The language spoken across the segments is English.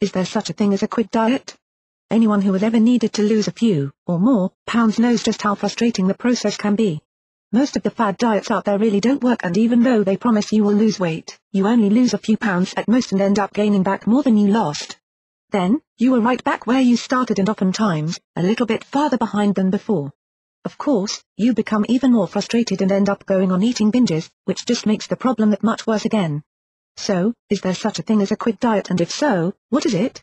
is there such a thing as a quick diet? Anyone who has ever needed to lose a few, or more, pounds knows just how frustrating the process can be. Most of the fad diets out there really don't work, and even though they promise you will lose weight, you only lose a few pounds at most and end up gaining back more than you lost. Then, you are right back where you started and oftentimes, a little bit farther behind than before. Of course, you become even more frustrated and end up going on eating binges, which just makes the problem that much worse again. So, is there such a thing as a quick diet, and if so, what is it?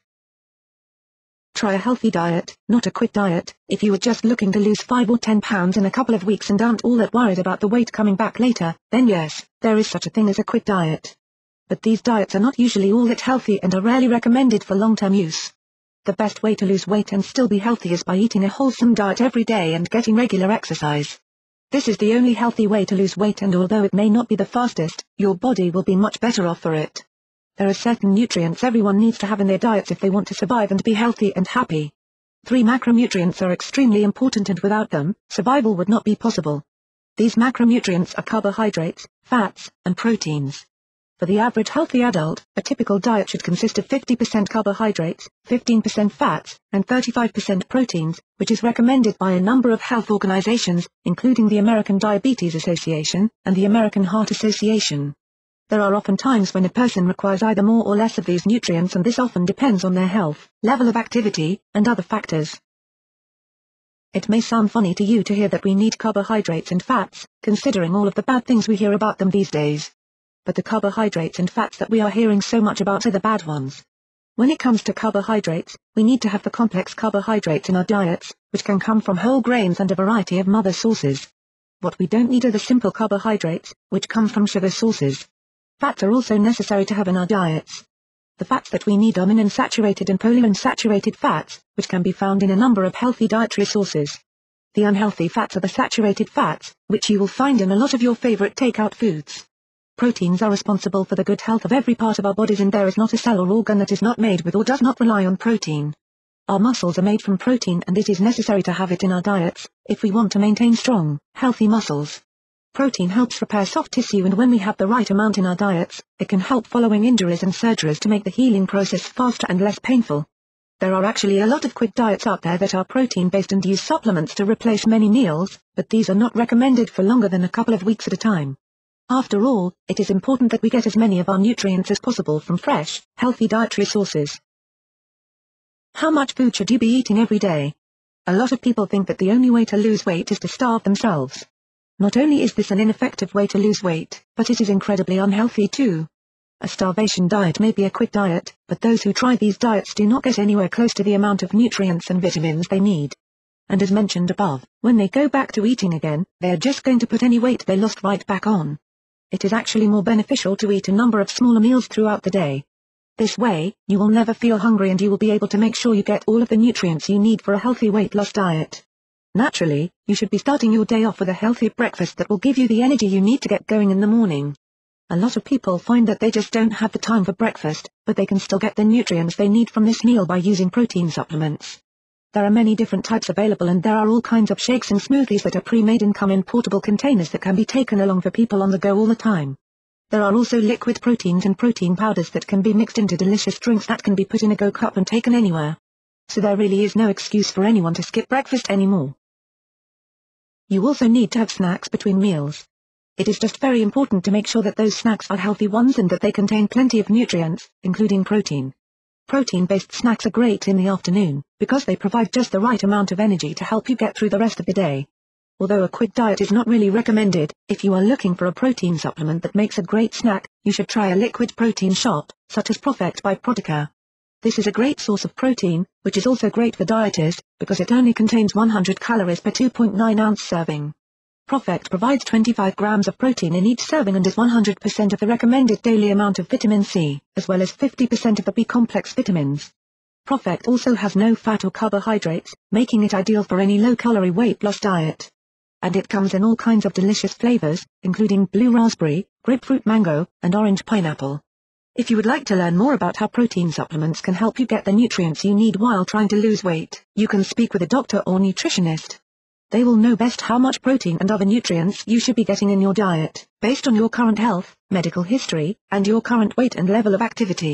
Try a healthy diet, not a quick diet. If you are just looking to lose 5 or 10 pounds in a couple of weeks and aren't all that worried about the weight coming back later, then yes, there is such a thing as a quick diet. But these diets are not usually all that healthy and are rarely recommended for long-term use. The best way to lose weight and still be healthy is by eating a wholesome diet every day and getting regular exercise. This is the only healthy way to lose weight, and although it may not be the fastest, your body will be much better off for it. There are certain nutrients everyone needs to have in their diets if they want to survive and be healthy and happy. 3 macronutrients are extremely important, and without them, survival would not be possible. These macronutrients are carbohydrates, fats, and proteins. For the average healthy adult, a typical diet should consist of 50% carbohydrates, 15% fats, and 35% proteins, which is recommended by a number of health organizations, including the American Diabetes Association and the American Heart Association. There are often times when a person requires either more or less of these nutrients, and this often depends on their health, level of activity, and other factors. It may sound funny to you to hear that we need carbohydrates and fats, considering all of the bad things we hear about them these days. But the carbohydrates and fats that we are hearing so much about are the bad ones. When it comes to carbohydrates, we need to have the complex carbohydrates in our diets, which can come from whole grains and a variety of other sources. What we don't need are the simple carbohydrates, which come from sugar sources. Fats are also necessary to have in our diets. The fats that we need are monounsaturated and polyunsaturated fats, which can be found in a number of healthy dietary sources. The unhealthy fats are the saturated fats, which you will find in a lot of your favorite takeout foods. Proteins are responsible for the good health of every part of our bodies, and there is not a cell or organ that is not made with or does not rely on protein. Our muscles are made from protein, and it is necessary to have it in our diets, if we want to maintain strong, healthy muscles. Protein helps repair soft tissue, and when we have the right amount in our diets, it can help following injuries and surgeries to make the healing process faster and less painful. There are actually a lot of quick diets out there that are protein-based and use supplements to replace many meals, but these are not recommended for longer than a couple of weeks at a time. After all, it is important that we get as many of our nutrients as possible from fresh, healthy dietary sources. How much food should you be eating every day? A lot of people think that the only way to lose weight is to starve themselves. Not only is this an ineffective way to lose weight, but it is incredibly unhealthy too. A starvation diet may be a quick diet, but those who try these diets do not get anywhere close to the amount of nutrients and vitamins they need. And as mentioned above, when they go back to eating again, they are just going to put any weight they lost right back on. It is actually more beneficial to eat a number of smaller meals throughout the day. This way, you will never feel hungry, and you will be able to make sure you get all of the nutrients you need for a healthy weight loss diet. Naturally, you should be starting your day off with a healthy breakfast that will give you the energy you need to get going in the morning. A lot of people find that they just don't have the time for breakfast, but they can still get the nutrients they need from this meal by using protein supplements. There are many different types available, and there are all kinds of shakes and smoothies that are pre-made and come in portable containers that can be taken along for people on the go all the time. There are also liquid proteins and protein powders that can be mixed into delicious drinks that can be put in a go-cup and taken anywhere. So there really is no excuse for anyone to skip breakfast anymore. You also need to have snacks between meals. It is just very important to make sure that those snacks are healthy ones and that they contain plenty of nutrients, including protein. Protein-based snacks are great in the afternoon, because they provide just the right amount of energy to help you get through the rest of the day. Although a quick diet is not really recommended, if you are looking for a protein supplement that makes a great snack, you should try a liquid protein shot, such as ProfectR by Protica. This is a great source of protein, which is also great for dieters, because it only contains 100 calories per 2.9-ounce serving. ProfectR provides 25 grams of protein in each serving and is 100% of the recommended daily amount of vitamin C, as well as 50% of the B-complex vitamins. ProfectR also has no fat or carbohydrates, making it ideal for any low-calorie weight loss diet. And it comes in all kinds of delicious flavors, including blue raspberry, grapefruit mango, and orange pineapple. If you would like to learn more about how protein supplements can help you get the nutrients you need while trying to lose weight, you can speak with a doctor or nutritionist. They will know best how much protein and other nutrients you should be getting in your diet, based on your current health, medical history, and your current weight and level of activity.